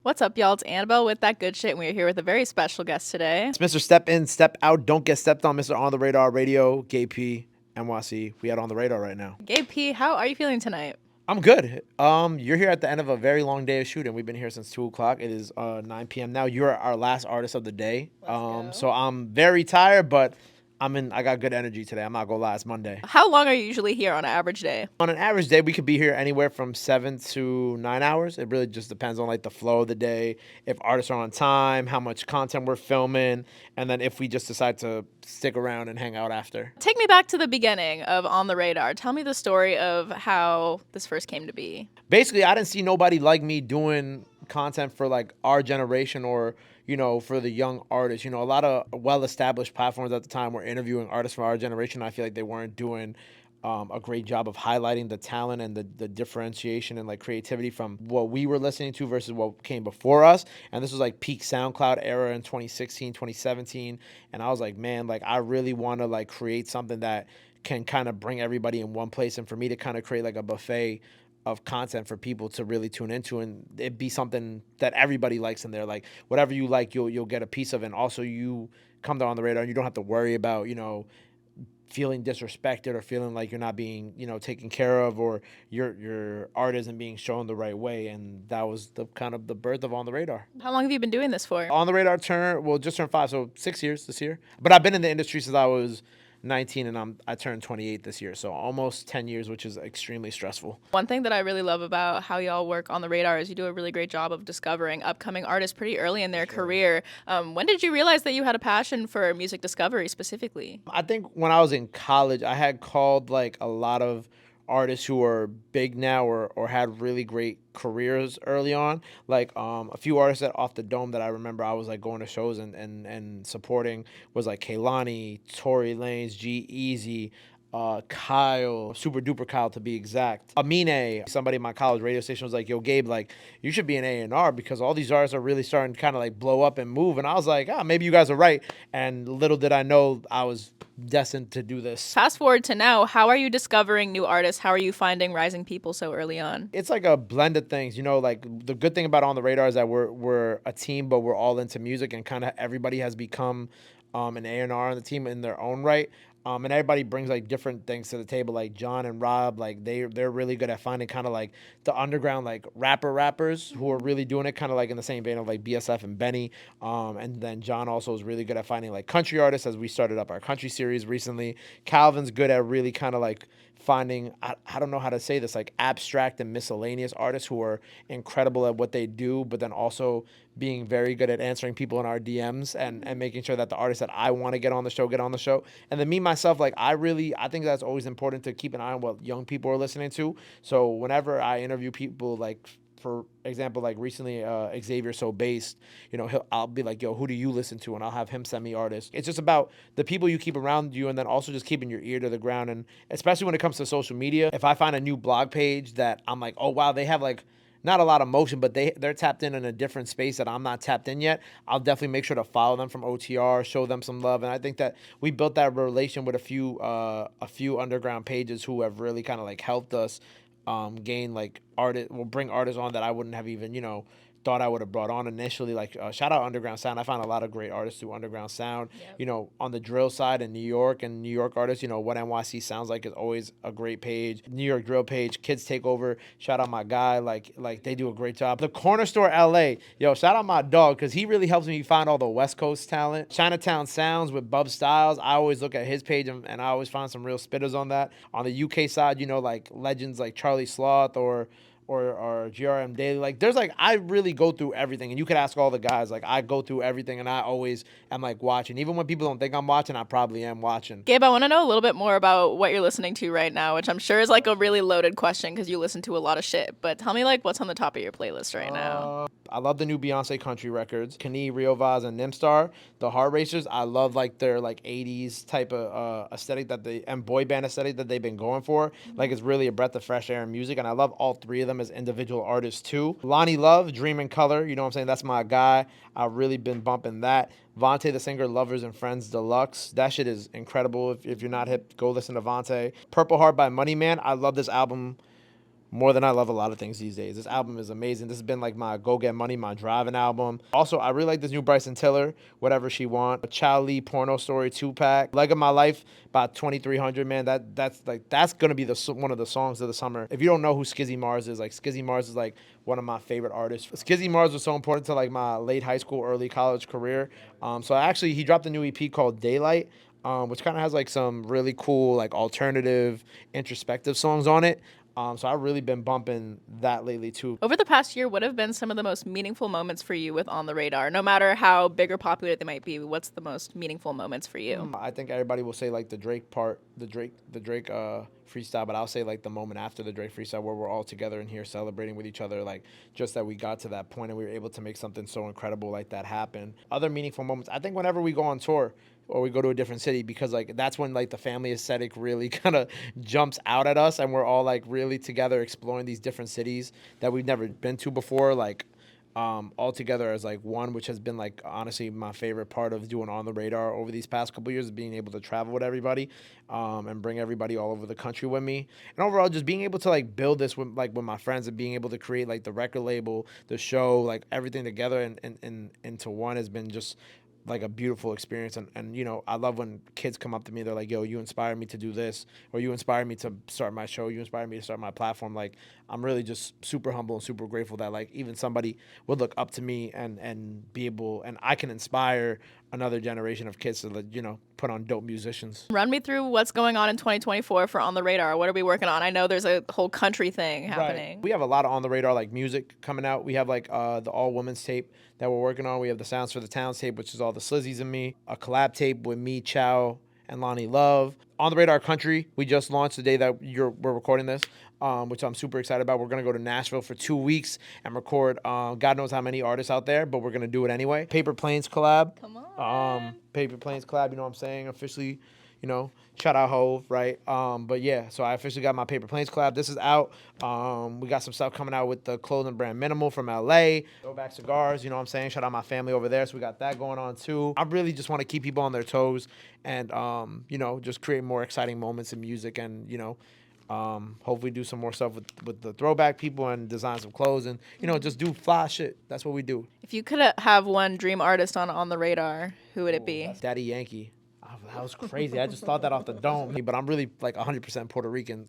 What's up, y'all? It's Annabelle with That Good Shit, and we're here with a very special guest today. It's Mr. Step In, Step Out, Don't Get Stepped On, Mr. On the Radar Radio, Gabe P, NYC. We out on the radar right now. Gabe P, how are you feeling tonight? I'm good. You're here at the end of a very long day of shooting. We've been here since 2 o'clock. It is 9 p.m. now. You're our last artist of the day. Go. So I'm very tired, but I got good energy today. I'm not gonna lie, it's Monday. How long are you usually here on an average day? On an average day, we could be here anywhere from 7 to 9 hours. It really just depends on like the flow of the day, if artists are on time, how much content we're filming, and then if we just decide to stick around and hang out after. Take me back to the beginning of On the Radar. Tell me the story of how this first came to be. Basically, I didn't see nobody like me doing content for like our generation or for the young artists. A lot of well-established platforms at the time were interviewing artists from our generation. I feel like they weren't doing a great job of highlighting the talent and the differentiation and like creativity from what we were listening to versus what came before us. And this was like peak SoundCloud era in 2016, 2017. And I was like, man, like I really want to like create something that can kind of bring everybody in one place, and for me to kind of create like a buffet of content for people to really tune into, and it be something that everybody likes in there. Like whatever you like, you'll get a piece of it. And also you come there on the radar and you don't have to worry about, feeling disrespected or feeling like you're not being, taken care of, or your art isn't being shown the right way. And that was the kind of the birth of On the Radar. How long have you been doing this for? On the Radar just turned 5, so 6 years this year. But I've been in the industry since I was 19, and I turned 28 this year, so almost 10 years, which is extremely stressful. One thing that I really love about how y'all work on the radar is you do a really great job of discovering upcoming artists pretty early in their career. When did you realize that you had a passion for music discovery specifically? I think when I was in college, I had called like a lot of artists who are big now or had really great careers early on. Like a few artists that off the dome that I remember I was like going to shows and supporting was like Kehlani, Tory Lanez, G-Eazy, Kyle, Super Duper Kyle to be exact. Amine, somebody in my college radio station was like, yo, Gabe, like, you should be an A&R because all these artists are really starting to kind of like blow up and move. And I was like, maybe you guys are right. And little did I know I was destined to do this. Fast forward to now, how are you discovering new artists? How are you finding rising people so early on? It's like a blend of things, like the good thing about On the Radar is that we're a team, but we're all into music, and kind of everybody has become an A&R on the team in their own right. And everybody brings like different things to the table. Like John and Rob, like they're really good at finding kind of like the underground like rappers who are really doing it, kind of like in the same vein of like BSF and Benny. And then John also is really good at finding like country artists, as we started up our country series recently. Calvin's good at really kind of like finding, I don't know how to say this, like abstract and miscellaneous artists who are incredible at what they do, but then also being very good at answering people in our DMs and making sure that the artists that I want to get on the show. And then me, myself, like I think that's always important to keep an eye on what young people are listening to. So whenever I interview people, like for example, like recently, Xavier So Based, I'll be like, yo, who do you listen to? And I'll have him send me artists. It's just about the people you keep around you, and then also just keeping your ear to the ground. And especially when it comes to social media, if I find a new blog page that I'm like, oh, wow, they have like not a lot of motion, but they're tapped in a different space that I'm not tapped in yet, I'll definitely make sure to follow them from OTR, show them some love. And I think that we built that relation with a few underground pages who have really kind of like helped us gain like bring artists on that I wouldn't have even, thought I would have brought on initially. Like shout out Underground Sound. I found a lot of great artists through Underground Sound. Yep. On the drill side in New York, and New York artists, what NYC sounds like is always a great page. New York drill page, Kids Take Over. Shout out my guy. Like they do a great job. The Corner Store LA. Yo, shout out my dog, because he really helps me find all the West Coast talent. Chinatown Sounds with Bub Styles. I always look at his page and I always find some real spitters on that. On the UK side, like legends like Charlie Sloth or GRM Daily. Like there's like, I really go through everything, and you could ask all the guys, like I go through everything, and I always am like watching. Even when people don't think I'm watching, I probably am watching. Gabe, I want to know a little bit more about what you're listening to right now, which I'm sure is like a really loaded question because you listen to a lot of shit. But tell me like what's on the top of your playlist right now. I love the new Beyonce country records, Kanye, Rio Vaz, and Nimstar. The Heart Racers, I love like their like 80s type of aesthetic and boy band aesthetic that they've been going for. Like it's really a breath of fresh air in music, and I love all three of them as individual artists too. Lonnie Love, Dream in Color, you know what I'm saying? That's my guy. I've really been bumping that. Vontae the Singer, Lovers and Friends Deluxe. That shit is incredible. If you're not hip, go listen to Vontae. Purple Heart by Money Man. I love this album more than I love a lot of things these days. This album is amazing. This has been like my go get money, my driving album. Also, I really like this new Bryson Tiller, Whatever She Want, Chow Lee, Porno Story 2-pack, Leg of My Life by 2300. Man, that's gonna be one of the songs of the summer. If you don't know who Skizzy Mars is, like Skizzy Mars is like one of my favorite artists. Skizzy Mars was so important to like my late high school, early college career. So actually, he dropped a new EP called Daylight. Which kind of has like some really cool, like alternative, introspective songs on it. So I've really been bumping that lately too. Over the past year, what have been some of the most meaningful moments for you with On the Radar? No matter how big or popular they might be, what's the most meaningful moments for you? I think everybody will say like the Drake part, the Drake freestyle, but I'll say like the moment after the Drake freestyle where we're all together in here celebrating with each other, like just that we got to that point and we were able to make something so incredible like that happen. Other meaningful moments, I think whenever we go on tour or we go to a different city, because like that's when like the family aesthetic really kind of jumps out at us and we're all like really together exploring these different cities that we've never been to before, like all together as like one, which has been like honestly my favorite part of doing On the Radar over these past couple years, is being able to travel with everybody and bring everybody all over the country with me, and overall just being able to like build this with my friends and being able to create like the record label, the show, like everything together and into one has been just like a beautiful experience. And you know, I love when kids come up to me, they're like, yo, you inspired me to do this, or you inspired me to start my show, you inspired me to start my platform. Like I'm really just super humble and super grateful that like even somebody would look up to me and be able, and I can inspire another generation of kids to, you know, put on dope musicians. Run me through what's going on in 2024 for On the Radar. What are we working on? I know there's a whole country thing happening. We have a lot of On the Radar like music coming out. We have like the all women's tape that we're working on. We have the Sounds for the Towns tape, which is all the Slizzies and me. A collab tape with me, Chow, and Lonnie Love. On the Radar Country, we just launched the day that we're recording this, which I'm super excited about. We're gonna go to Nashville for 2 weeks and record God knows how many artists out there, but we're gonna do it anyway. Paper Planes collab. Come on. Paper Planes collab, you know what I'm saying? Officially, you know, shout out Hove, right? But yeah, so I officially got my Paper Planes collab. This is out. We got some stuff coming out with the clothing brand Minimal from LA. Throwback cigars, you know what I'm saying? Shout out my family over there. So we got that going on too. I really just want to keep people on their toes and, you know, just create more exciting moments in music and, you know, hopefully do some more stuff with the throwback people and design some clothes and, you know, just do fly shit. That's what we do. If you could have one dream artist on the Radar, who would it be? Daddy Yankee. That was crazy. I just thought that off the dome. But I'm really like 100% Puerto Rican.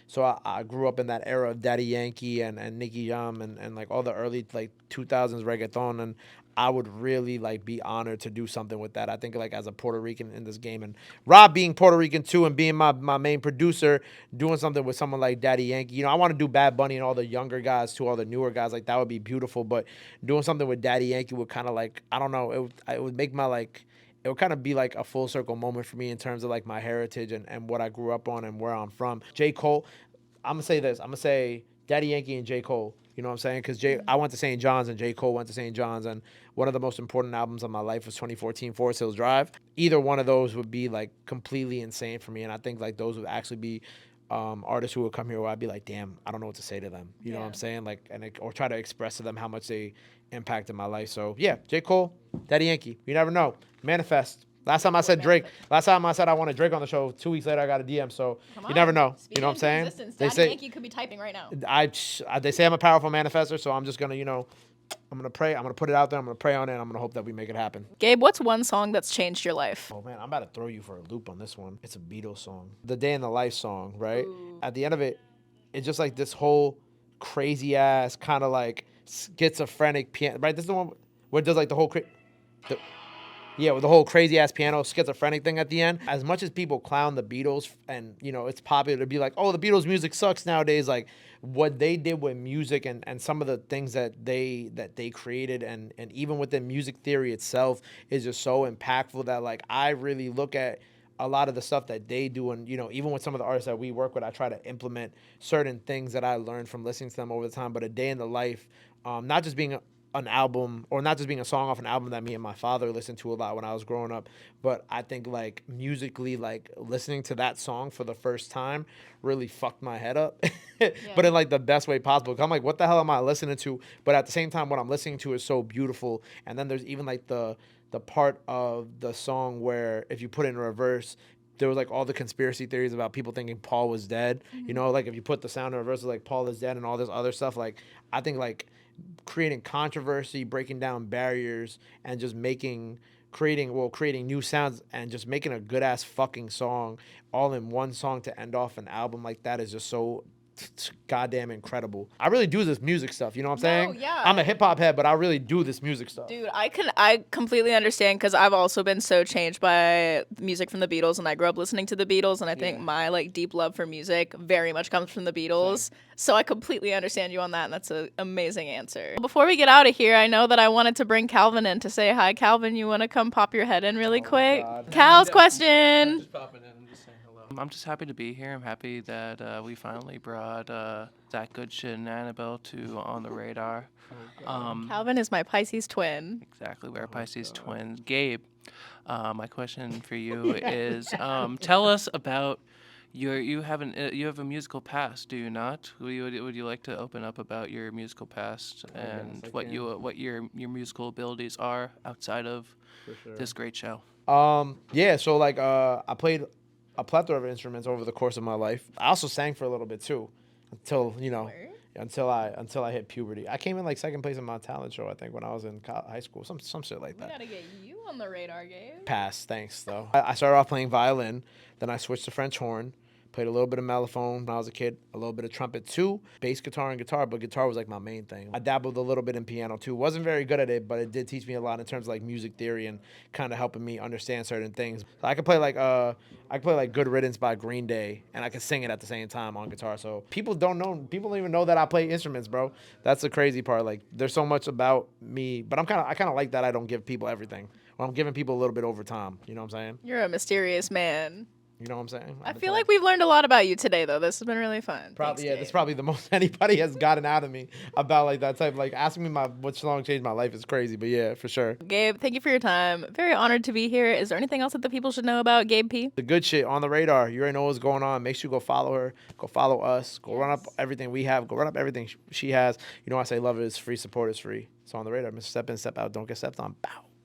So I grew up in that era of Daddy Yankee and Nicky Jam and like all the early like 2000s reggaeton. And I would really like be honored to do something with that. I think like as a Puerto Rican in this game, and Rob being Puerto Rican too and being my main producer, doing something with someone like Daddy Yankee. You know, I want to do Bad Bunny and all the younger guys too, all the newer guys. Like that would be beautiful. But doing something with Daddy Yankee would kind of like, I don't know, it would make my like, it would kind of be like a full circle moment for me in terms of like my heritage and what I grew up on and where I'm from. J. Cole, I'm gonna say this. I'm gonna say Daddy Yankee and J. Cole. You know what I'm saying? Because I went to St. John's and J. Cole went to St. John's, and one of the most important albums of my life was 2014 Forest Hills Drive. Either one of those would be like completely insane for me, and I think like those would actually be artists who would come here where I'd be like, damn, I don't know what to say to them. You know what I'm saying? Like, or try to express to them how much they impacted my life. So yeah, J. Cole, Daddy Yankee. You never know. Manifest. Last time I said Drake. Last time I said I wanted Drake on the show. 2 weeks later, I got a DM. So you never know. You know what I'm saying? They say Yankee could be typing right now. They say I'm a powerful manifester, so I'm just gonna, you know, I'm gonna pray. I'm gonna put it out there. I'm gonna pray on it. And I'm gonna hope that we make it happen. Gabe, what's one song that's changed your life? Oh man, I'm about to throw you for a loop on this one. It's a Beatles song, the Day in the Life song, right? Ooh. At the end of it, it's just like this whole crazy ass kind of like schizophrenic piano, right? This is the one where it does like the whole with the whole crazy ass piano schizophrenic thing at the end. As much as people clown the Beatles and, you know, it's popular to be like, oh, the Beatles music sucks nowadays, like what they did with music and some of the things that they created and even within music theory itself is just so impactful that like I really look at a lot of the stuff that they do, and you know, even with some of the artists that we work with, I try to implement certain things that I learned from listening to them over the time. But A Day in the Life, not just being an album, or not just being a song off an album that me and my father listened to a lot when I was growing up, but I think like musically, like listening to that song for the first time really fucked my head up, but in like the best way possible. I'm like, what the hell am I listening to? But at the same time, what I'm listening to is so beautiful. And then there's even like the part of the song where if you put it in reverse, there was like all the conspiracy theories about people thinking Paul was dead. You know, like if you put the sound in reverse, like Paul is dead and all this other stuff. Like I think like creating controversy, breaking down barriers, and just creating new sounds and just making a good ass fucking song all in one song to end off an album like that is just so goddamn incredible. I really do this music stuff, you know what I'm saying? yeah. I'm a hip hop head, but I really do this music stuff. Dude, I completely understand because I've also been so changed by music from the Beatles, and I grew up listening to the Beatles, and I think my like deep love for music very much comes from the Beatles. So I completely understand you on that, and that's an amazing answer. Before we get out of here, I know that I wanted to bring Calvin in to say hi. Calvin, you want to come pop your head in really quick? God. Cal's question. Just popping in. I'm just saying hello. I'm just happy to be here. I'm happy that we finally brought that good shit and Annabelle to On the Radar. Calvin is my Pisces twin. Exactly, we're Pisces twins. Gabe, my question for you is, tell us about you have a musical past, do you not? Would you like to open up about your musical past and what your musical abilities are outside of this great show? Yeah, so like I played a plethora of instruments over the course of my life. I also sang for a little bit too, until until I hit puberty. I came in like second place in my talent show, I think, when I was in high school, some shit like that. We gotta get you on the radar, Gabe. Pass, thanks though. I started off playing violin, then I switched to French horn. Played a little bit of mellophone when I was a kid, a little bit of trumpet too, bass guitar and guitar, but guitar was like my main thing. I dabbled a little bit in piano too. Wasn't very good at it, but it did teach me a lot in terms of like music theory and kind of helping me understand certain things. So I could play like Good Riddance by Green Day, and I could sing it at the same time on guitar. So people don't even know that I play instruments, bro. That's the crazy part. Like there's so much about me, but I kind of like that I don't give people everything. Or I'm giving people a little bit over time. You know what I'm saying? You're a mysterious man. You know what I'm saying? I feel like we've learned a lot about you today, though. This has been really fun. Probably, Thanks, that's Gabe. probably the most anybody has gotten out of me about like that type. Like asking me which song changed my life is crazy, but yeah, for sure. Gabe, thank you for your time. Very honored to be here. Is there anything else that the people should know about Gabe P? The good shit on the radar. You already know what's going on. Make sure you go follow her. Go follow us. Go run up everything we have. Go run up everything she has. You know I say love is free, support is free. So on the radar, Mr. Step in, step out. Don't get stepped on. Bow.